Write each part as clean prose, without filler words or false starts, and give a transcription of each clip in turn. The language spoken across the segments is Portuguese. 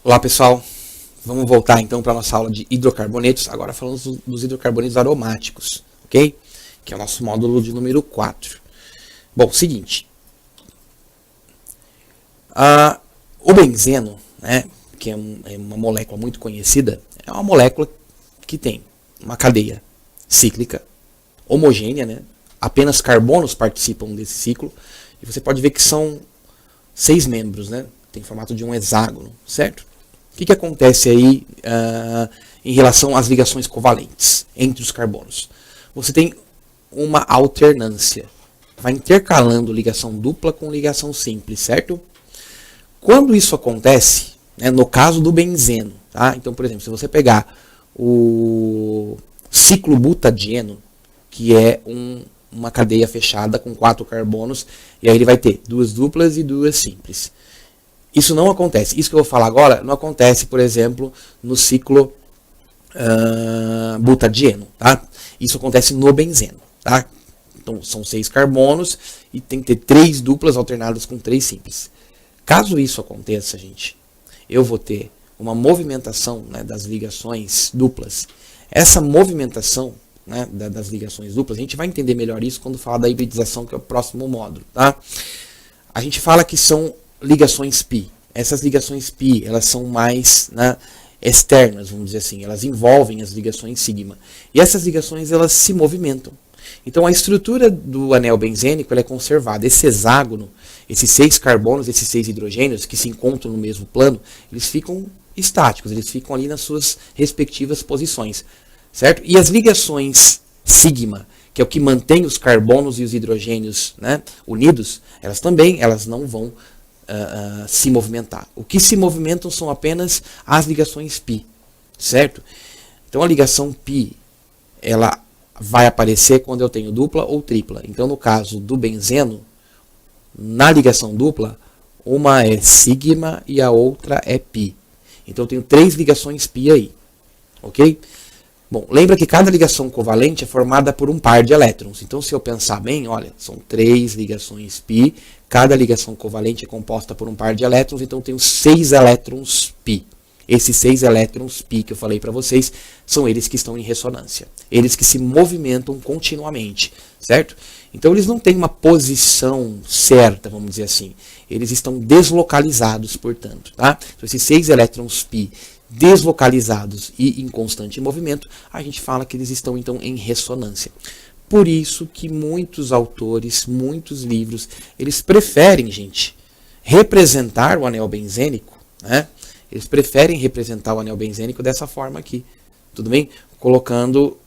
Olá pessoal, vamos voltar então para a nossa aula de hidrocarbonetos, agora falando dos hidrocarbonetos aromáticos, ok? Que é o nosso módulo de número 4. Bom, seguinte, o benzeno, né, que é uma molécula muito conhecida, é uma molécula que tem uma cadeia cíclica, homogênea, né? Apenas carbonos participam desse ciclo, e você pode ver que são 6 membros, né? Tem formato de um hexágono, certo? O que acontece aí em relação às ligações covalentes entre os carbonos? Você tem uma alternância. Vai intercalando ligação dupla com ligação simples, certo? Quando isso acontece, né, no caso do benzeno, tá? Então, por exemplo, se você pegar o ciclobutadieno, que é uma cadeia fechada com 4 carbonos, e aí ele vai ter 2 duplas e 2 simples. Isso não acontece. Isso que eu vou falar agora não acontece, por exemplo, no ciclo butadieno. Tá? Isso acontece no benzeno. Tá? Então, são 6 carbonos e tem que ter 3 duplas alternadas com 3 simples. Caso isso aconteça, gente, eu vou ter uma movimentação, né, das ligações duplas. Essa movimentação, né, das ligações duplas, a gente vai entender melhor isso quando falar da hibridização, que é o próximo módulo. Tá? A gente fala que são ligações pi. Essas ligações pi, elas são mais, né, externas, vamos dizer assim. Elas envolvem as ligações sigma. E essas ligações, elas se movimentam. Então, a estrutura do anel benzênico ela é conservada. Esse hexágono, esses 6 carbonos, esses 6 hidrogênios que se encontram no mesmo plano, eles ficam estáticos. Eles ficam ali nas suas respectivas posições. Certo? E as ligações sigma, que é o que mantém os carbonos e os hidrogênios, né, unidos, elas não vão se movimentar. O que se movimentam são apenas as ligações π, certo? Então a ligação π, ela vai aparecer quando eu tenho dupla ou tripla. Então no caso do benzeno, na ligação dupla, uma é sigma e a outra é π. Então eu tenho 3 ligações π aí, ok? Bom, lembra que cada ligação covalente é formada por um par de elétrons. Então, se eu pensar bem, olha, são 3 ligações π, cada ligação covalente é composta por um par de elétrons, então eu tenho 6 elétrons π. Esses 6 elétrons π que eu falei para vocês são eles que estão em ressonância. Eles que se movimentam continuamente, certo? Então, eles não têm uma posição certa, vamos dizer assim. Eles estão deslocalizados, portanto. Tá? Então, esses 6 elétrons π deslocalizados e em constante movimento, a gente fala que eles estão então em ressonância. Por isso que muitos autores, muitos livros, eles preferem, gente, representar o anel benzênico, né? Eles preferem representar o anel benzênico dessa forma aqui, tudo bem? Colocando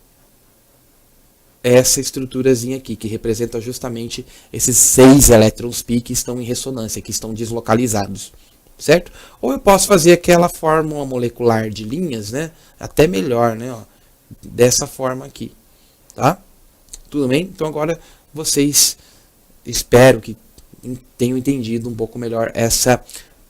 essa estruturazinha aqui, que representa justamente esses 6 elétrons π que estão em ressonância, que estão deslocalizados. Certo? Ou eu posso fazer aquela fórmula molecular de linhas, né? Até melhor, né? Ó, dessa forma aqui, tá? Tudo bem? Então agora vocês espero que tenham entendido um pouco melhor essa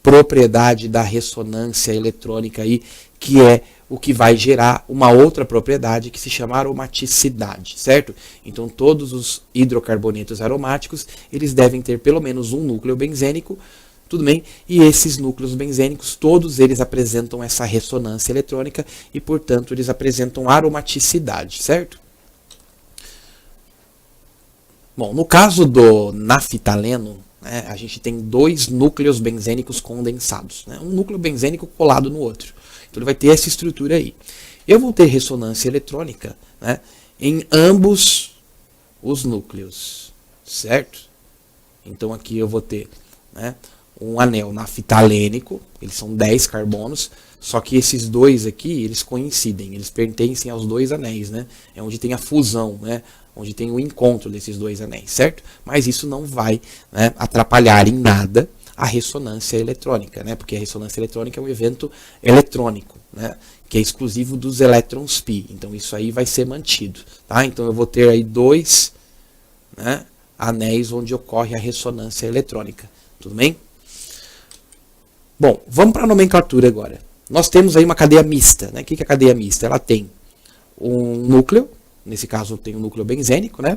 propriedade da ressonância eletrônica aí, que é o que vai gerar uma outra propriedade que se chama aromaticidade, certo? Então todos os hidrocarbonetos aromáticos, eles devem ter pelo menos um núcleo benzênico. Tudo bem? E esses núcleos benzênicos, todos eles apresentam essa ressonância eletrônica e, portanto, eles apresentam aromaticidade, certo? Bom, no caso do naftaleno, né, a gente tem 2 núcleos benzênicos condensados, né, um núcleo benzênico colado no outro. Então ele vai ter essa estrutura aí. Eu vou ter ressonância eletrônica, né, em ambos os núcleos, certo? Então aqui eu vou ter, né, um anel naftalênico, eles são 10 carbonos, só que esses 2 aqui, eles coincidem, eles pertencem aos 2 anéis, né? É onde tem a fusão, né? Onde tem o encontro desses 2 anéis, certo? Mas isso não vai, né, atrapalhar em nada a ressonância eletrônica, né? Porque a ressonância eletrônica é um evento eletrônico, né? Que é exclusivo dos elétrons π. Então isso aí vai ser mantido, tá? Então eu vou ter aí 2, né, anéis onde ocorre a ressonância eletrônica, tudo bem? Bom, vamos para a nomenclatura agora. Nós temos aí uma cadeia mista, né? O que é a cadeia mista? Ela tem um núcleo, nesse caso tem um núcleo benzênico, né?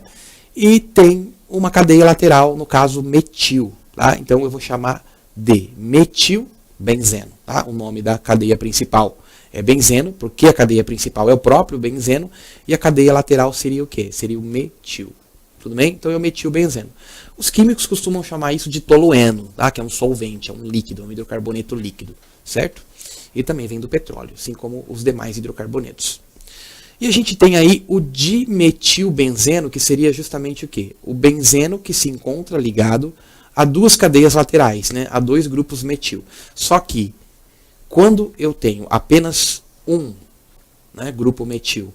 E tem uma cadeia lateral, no caso metil, tá? Então eu vou chamar de metil benzeno, tá? O nome da cadeia principal é benzeno, porque a cadeia principal é o próprio benzeno, e a cadeia lateral seria o quê? Seria o metil. Tudo bem? Então é o metilbenzeno. Os químicos costumam chamar isso de tolueno, tá? Que é um solvente, é um líquido, um hidrocarboneto líquido, certo? E também vem do petróleo, assim como os demais hidrocarbonetos. E a gente tem aí o dimetilbenzeno, que seria justamente o quê? O benzeno que se encontra ligado a duas cadeias laterais, né? A dois grupos metil. Só que, quando eu tenho apenas um, né, grupo metil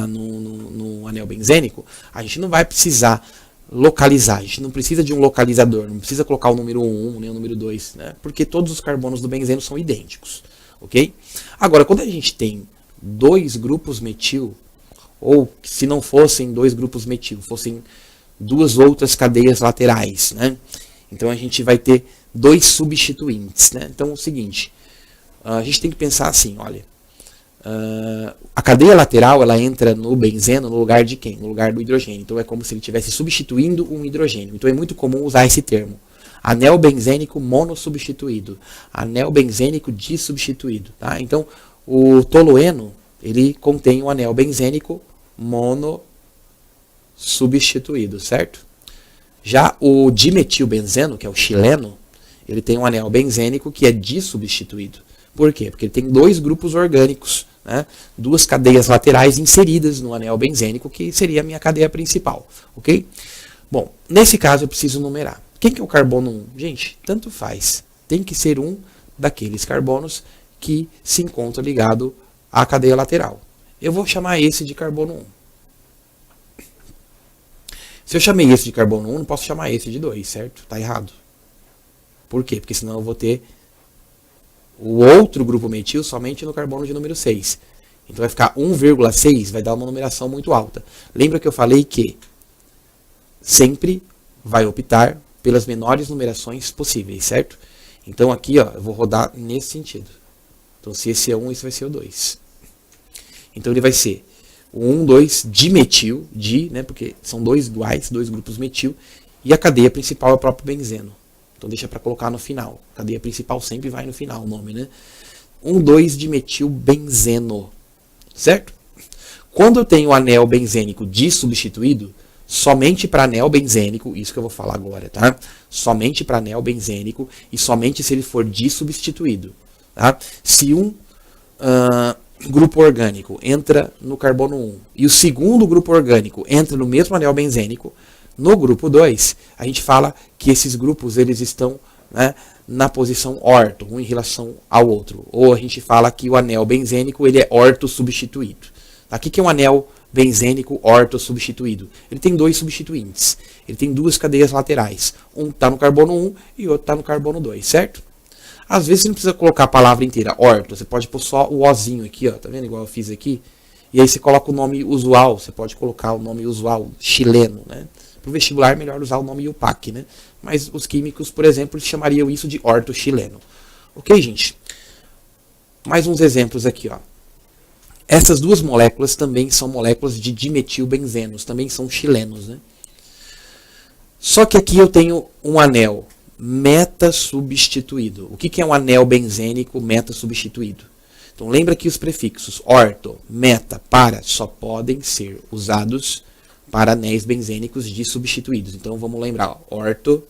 no anel benzênico, a gente não vai precisar localizar, a gente não precisa de um localizador, não precisa colocar o número 1 nem o número 2, né? Porque todos os carbonos do benzeno são idênticos, ok? Agora, quando a gente tem dois grupos metil, ou se não fossem dois grupos metil, fossem duas outras cadeias laterais, né? Então a gente vai ter dois substituintes, né? Então é o seguinte, a gente tem que pensar assim, olha, a cadeia lateral ela entra no benzeno no lugar de quem? No lugar do hidrogênio. Então é como se ele estivesse substituindo um hidrogênio. Então é muito comum usar esse termo. Anel benzênico monossubstituído, anel benzênico dissubstituído, tá? Então o tolueno, ele contém um anel benzênico monossubstituído, certo? Já o dimetilbenzeno, que é o xileno, ele tem um anel benzênico que é dissubstituído. Por quê? Porque ele tem dois grupos orgânicos, né? Duas cadeias laterais inseridas no anel benzênico, que seria a minha cadeia principal, ok? Bom, nesse caso eu preciso numerar. Quem que é o carbono 1? Gente, tanto faz. Tem que ser um daqueles carbonos que se encontra ligado à cadeia lateral. Eu vou chamar esse de carbono 1. Se eu chamei esse de carbono 1, não posso chamar esse de 2, certo? Tá errado. Por quê? Porque senão eu vou ter o outro grupo metil somente no carbono de número 6. Então vai ficar 1,6, vai dar uma numeração muito alta. Lembra que eu falei que sempre vai optar pelas menores numerações possíveis, certo? Então aqui, ó, eu vou rodar nesse sentido. Então se esse é 1, esse vai ser o 2. Então ele vai ser o 1, 2, dimetil, né, porque são dois iguais, dois grupos metil, e a cadeia principal é o próprio benzeno. Então deixa para colocar no final. A cadeia principal sempre vai no final, o nome, né? 1, 2 dimetilbenzeno, certo? Quando eu tenho o anel benzênico dissubstituído, somente para anel benzênico, isso que eu vou falar agora, tá? Somente para anel benzênico e somente se ele for dissubstituído, tá? Se um grupo orgânico entra no carbono 1 e o segundo grupo orgânico entra no mesmo anel benzênico, no grupo 2, a gente fala que esses grupos eles estão, né, na posição orto, um em relação ao outro. Ou a gente fala que o anel benzênico ele é ortosubstituído. Aqui que é um anel benzênico ortosubstituído. Ele tem dois substituintes. Ele tem duas cadeias laterais. Um está no carbono 1 e o outro está no carbono 2, certo? Às vezes você não precisa colocar a palavra inteira, orto. Você pode pôr só o ozinho aqui, ó, tá vendo? Igual eu fiz aqui. E aí você coloca o nome usual. Você pode colocar o nome usual chileno, né? Para o vestibular é melhor usar o nome IUPAC, né? Mas os químicos, por exemplo, chamariam isso de ortochileno. Ok, gente? Mais uns exemplos aqui, ó. Essas duas moléculas também são moléculas de dimetilbenzenos, também são chilenos, né? Só que aqui eu tenho um anel metasubstituído. O que é um anel benzênico metasubstituído? Então lembra que os prefixos orto, meta, para só podem ser usados para anéis benzênicos dissubstituídos. Então vamos lembrar, orto,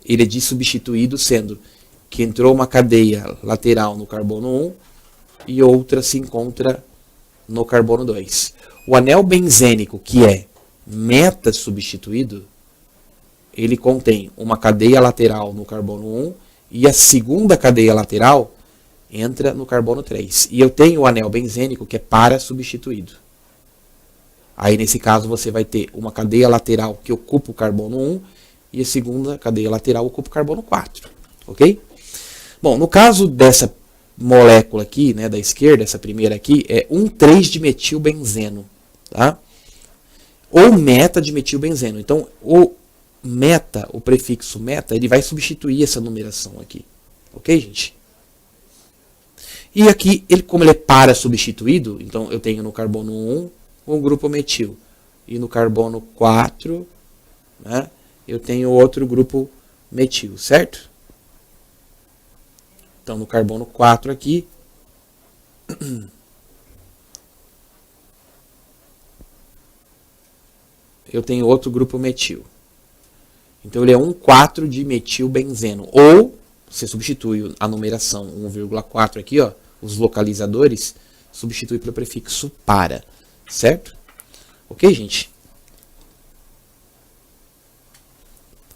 ele é dissubstituído sendo que entrou uma cadeia lateral no carbono 1 e outra se encontra no carbono 2. O anel benzênico que é metasubstituído, ele contém uma cadeia lateral no carbono 1 e a segunda cadeia lateral entra no carbono 3. E eu tenho o anel benzênico que é para-substituído. Aí, nesse caso, você vai ter uma cadeia lateral que ocupa o carbono 1 e a segunda cadeia lateral ocupa o carbono 4. Ok? Bom, no caso dessa molécula aqui, né, da esquerda, essa primeira aqui, é 1,3-dimetilbenzeno. Tá? Ou meta-dimetilbenzeno. Então, o meta, o prefixo meta, ele vai substituir essa numeração aqui. Ok, gente? E aqui, como ele é para-substituído, então eu tenho no carbono 1 um grupo metil. E no carbono 4, né, eu tenho outro grupo metil, certo? Então, no carbono 4 aqui, eu tenho outro grupo metil. Então, ele é 1,4 de metilbenzeno. Ou, você substitui a numeração 1,4 aqui, ó, os localizadores, substitui pelo prefixo para. Certo? Ok, gente?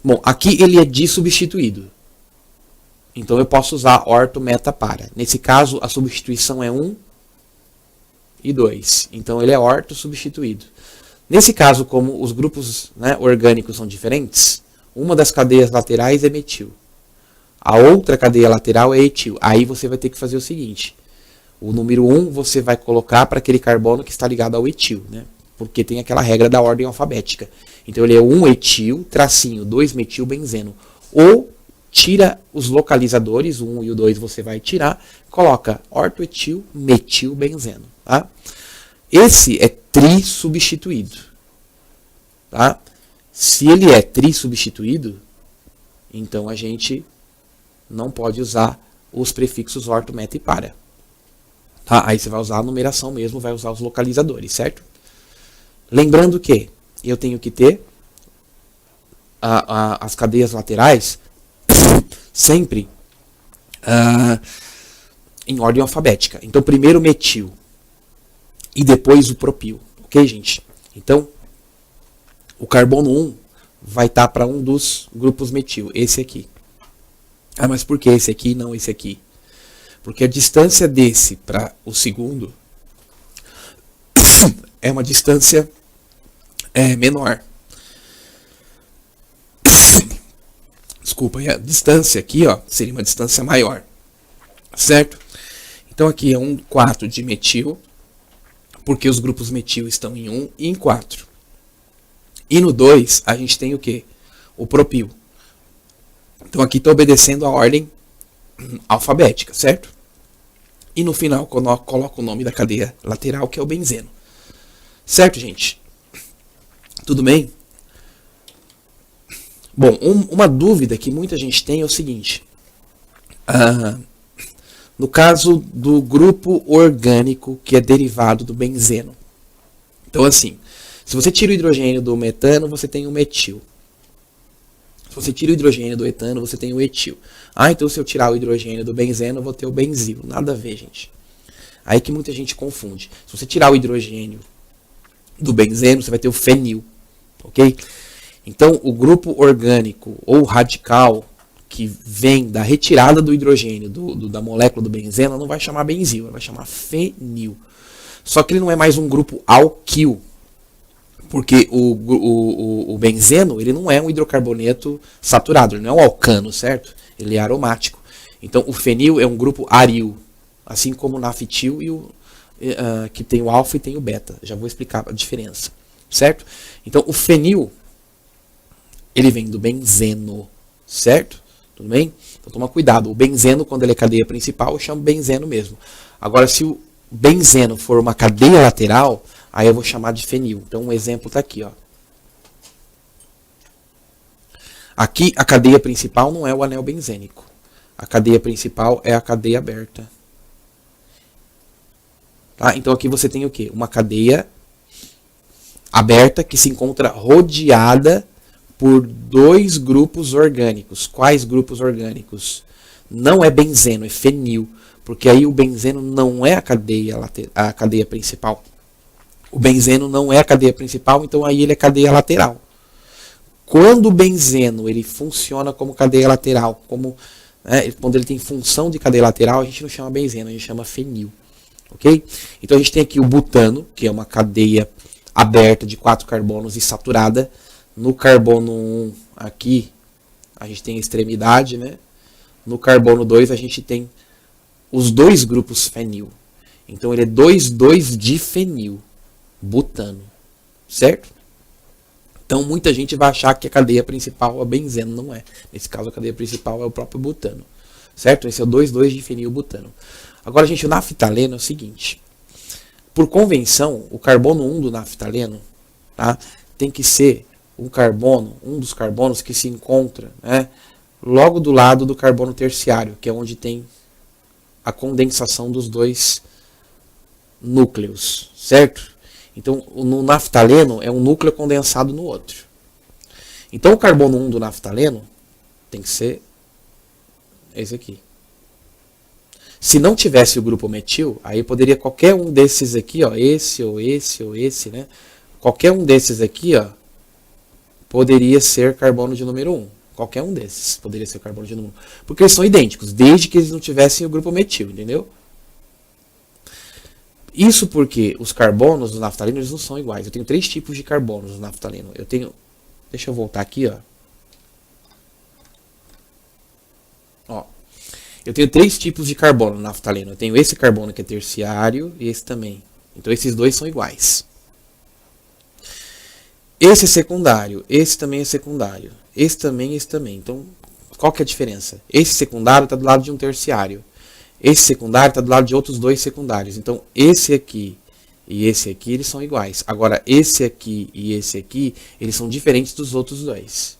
Bom, aqui ele é dissubstituído. Então, eu posso usar orto, meta, para. Nesse caso, a substituição é 1 e 2. Então, ele é orto substituído. Nesse caso, como os grupos, né, orgânicos são diferentes, uma das cadeias laterais é metil. A outra cadeia lateral é etil. Aí você vai ter que fazer o seguinte. O número 1 você vai colocar para aquele carbono que está ligado ao etil, né? Porque tem aquela regra da ordem alfabética. Então ele é 1-etil, tracinho, 2-metilbenzeno. Ou tira os localizadores, o 1 e o 2 você vai tirar, coloca ortoetil, metilbenzeno. Tá? Esse é trissubstituído. Tá? Se ele é trissubstituído, então a gente não pode usar os prefixos orto, meta e para. Tá? Aí você vai usar a numeração mesmo, vai usar os localizadores, certo? Lembrando que eu tenho que ter as cadeias laterais sempre em ordem alfabética. Então, primeiro o metil e depois o propil. Ok, gente? Então, o carbono 1 vai estar para um dos grupos metil, esse aqui. Ah, mas por que esse aqui e não esse aqui? Porque a distância desse para o segundo é uma distância menor. Desculpa, e a distância aqui, ó, seria uma distância maior. Certo? Então aqui é 1,4 de metil, porque os grupos metil estão em 1 e em 4. E no 2 a gente tem o quê? O propil. Então aqui está obedecendo a ordem alfabética, certo? E no final coloco o nome da cadeia lateral, que é o benzeno. Certo, gente? Tudo bem? Bom, uma dúvida que muita gente tem é o seguinte. No caso do grupo orgânico que é derivado do benzeno. Então, assim, se você tira o hidrogênio do metano, você tem o metil. Se você tira o hidrogênio do etano, você tem o etil. Ah, então se eu tirar o hidrogênio do benzeno, eu vou ter o benzil. Nada a ver, gente. Aí que muita gente confunde. Se você tirar o hidrogênio do benzeno, você vai ter o fenil. Ok? Então, o grupo orgânico ou radical que vem da retirada do hidrogênio da molécula do benzeno não vai chamar benzil, ele vai chamar fenil. Só que ele não é mais um grupo alquil, porque o benzeno ele não é um hidrocarboneto saturado, ele não é um alcano, certo? Ele é aromático. Então, o fenil é um grupo aril, assim como o naftil que tem o alfa e tem o beta. Já vou explicar a diferença, certo? Então, o fenil ele vem do benzeno, certo? Tudo bem? Então toma cuidado. O benzeno, quando ele é cadeia principal, eu chamo benzeno mesmo. Agora, se o benzeno for uma cadeia lateral, aí eu vou chamar de fenil. Então um exemplo está aqui, ó. Aqui a cadeia principal não é o anel benzênico. A cadeia principal é a cadeia aberta. Tá? Então aqui você tem o quê? Uma cadeia aberta que se encontra rodeada por dois grupos orgânicos. Quais grupos orgânicos? Não é benzeno, é fenil. Porque aí o benzeno não é a cadeia principal. O benzeno não é a cadeia principal, então aí ele é cadeia lateral. Quando o benzeno ele funciona como cadeia lateral, quando ele tem função de cadeia lateral, a gente não chama benzeno, a gente chama fenil. Ok? Então a gente tem aqui o butano, que é uma cadeia aberta de 4 carbonos e saturada. No carbono 1 aqui, a gente tem a extremidade, né? No carbono 2 a gente tem os dois grupos fenil. Então ele é 2,2-difenil, butano, certo? Então muita gente vai achar que a cadeia principal é benzeno, não é. Nesse caso a cadeia principal é o próprio butano, certo? Esse é o 2,2-difenil butano. Agora, gente, o naftaleno é o seguinte. Por convenção, o carbono 1 do naftaleno, tá, tem que ser um dos carbonos que se encontra, né, logo do lado do carbono terciário, que é onde tem a condensação dos dois núcleos, certo? Então, no naftaleno é um núcleo condensado no outro. Então, o carbono 1 do naftaleno tem que ser esse aqui. Se não tivesse o grupo metil, aí poderia qualquer um desses aqui, ó, esse ou esse ou esse, né? Qualquer um desses aqui, ó, poderia ser carbono de número 1. Qualquer um desses poderia ser carbono de número 1. Porque eles são idênticos, desde que eles não tivessem o grupo metil, entendeu? Isso porque os carbonos do naftaleno eles não são iguais. Eu tenho 3 tipos de carbonos no naftaleno. Eu tenho... Deixa eu voltar aqui, ó. Ó. Eu tenho 3 tipos de carbono no naftaleno. Eu tenho esse carbono que é terciário e esse também. Então esses dois são iguais. Esse é secundário, esse também é secundário. Esse também, esse também. Então, qual que é a diferença? Esse secundário está do lado de um terciário. Esse secundário está do lado de outros 2 secundários. Então, esse aqui e esse aqui, eles são iguais. Agora, esse aqui e esse aqui, eles são diferentes dos outros 2.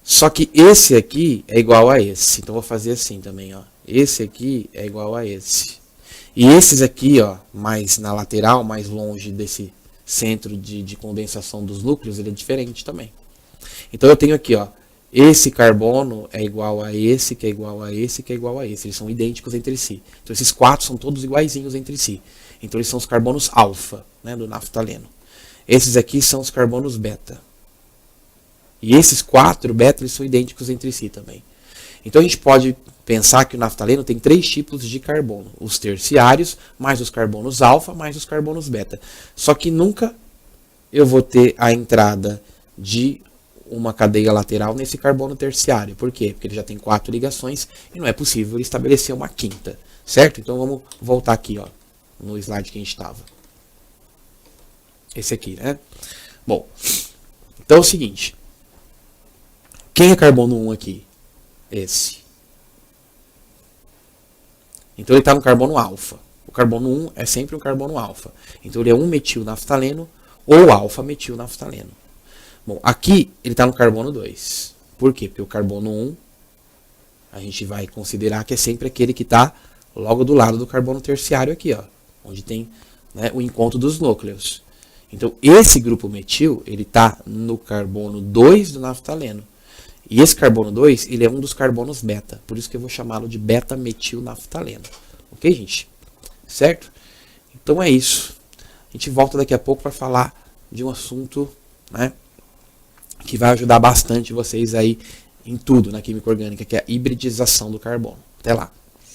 Só que esse aqui é igual a esse. Então, vou fazer assim também, ó. Esse aqui é igual a esse. E esses aqui, ó, mais na lateral, mais longe desse centro de condensação dos núcleos, ele é diferente também. Então, eu tenho aqui, ó, esse carbono é igual a esse, que é igual a esse, que é igual a esse. Eles são idênticos entre si. Então, esses 4 são todos iguaizinhos entre si. Então, eles são os carbonos alfa, né, do naftaleno. Esses aqui são os carbonos beta. E esses 4 beta eles são idênticos entre si também. Então a gente pode pensar que o naftaleno tem 3 tipos de carbono. Os terciários, mais os carbonos alfa, mais os carbonos beta. Só que nunca eu vou ter a entrada de uma cadeia lateral nesse carbono terciário. Por quê? Porque ele já tem 4 ligações e não é possível estabelecer uma quinta. Certo? Então vamos voltar aqui, ó, no slide que a gente estava. Esse aqui, né? Bom, então é o seguinte. Quem é carbono 1 aqui? Esse. Então ele está no carbono alfa. O carbono 1 é sempre um carbono alfa. Então ele é 1-metil-naftaleno ou alfa-metil-naftaleno. Bom, aqui ele está no carbono 2. Por quê? Porque o carbono 1 a gente vai considerar que é sempre aquele que está logo do lado do carbono terciário aqui, ó, onde tem, né, o encontro dos núcleos. Então esse grupo metil ele está no carbono 2 do naftaleno. E esse carbono 2, ele é um dos carbonos beta. Por isso que eu vou chamá-lo de beta-metil-naftaleno. Ok, gente? Certo? Então é isso. A gente volta daqui a pouco para falar de um assunto, né, que vai ajudar bastante vocês aí em tudo na química orgânica, que é a hibridização do carbono. Até lá.